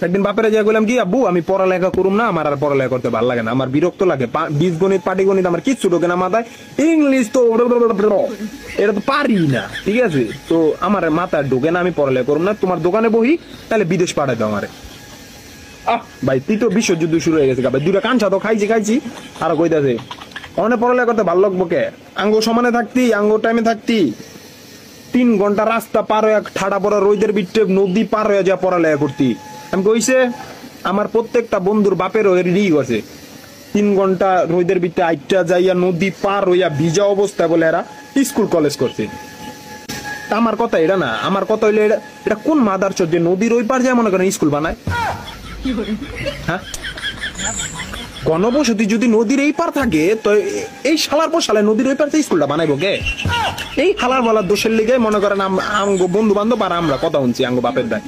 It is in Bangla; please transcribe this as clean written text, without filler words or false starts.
একদিন বাপেরা যা বললাম কি আব্বু আমি পড়ালেখা করুম না, আমার আর পড়ালেখা করতে ভালো লাগে না, আমার বিরক্ত লাগে, বীজগণিত পাটিগণিত আমার কিচ্ছু ঢোকে না মাথায়, ইংলিশ তো এটা তো পারি না, ঠিক আছে, তো আমার মাথায় ঢোকে না, আমি পড়ালেখা করুম না, তোমার দোকানে বহি, তাহলে বিদেশ পাঠাই দাও আমারে। আহ ভাই তুই তো বিশ্বযুদ্ধ শুরু হয়ে গেছে ভাই, দুটা কাঞ্চা তো খাইছি আর কইতাছে অনেক পড়ালেখা করতে ভালো লাগবো কে, আঙ্গো সমানে থাকতি, আঙ্গো টাইমে থাকতি, 3 ঘন্টা রাস্তা পার হয়ে ঠাডা পড়া রোদের বিটে নদী পার হয়ে যা পড়ালেখা করতি। আমি কইছে আমার প্রত্যেকটা বন্ধুর বাপেরও রেডি আছে, 3 ঘন্টা রোদের বিটে আইটা যাইয়া নদী পার হইয়া ভিজা অবস্থায় বলে এরা স্কুল কলেজ করছে। আমার কথা এটা না, আমার কথা হইলে এটা কোন মাদারচোদ যে নদীর ওই পার যায় মনে করেন স্কুল বানায়? হ্যাঁ, গণবসতি যদি নদীর এই পার থাকে তো এই শালার পর শালায় নদীর ওই পার স্কুলটা বানাইবো কে? এই হালার বলার দোষের লিগে মনে করেন আঙ্গ বন্ধু বান্ধব আর আমরা কথা শুনছি আঙ্গ বাপের দায়।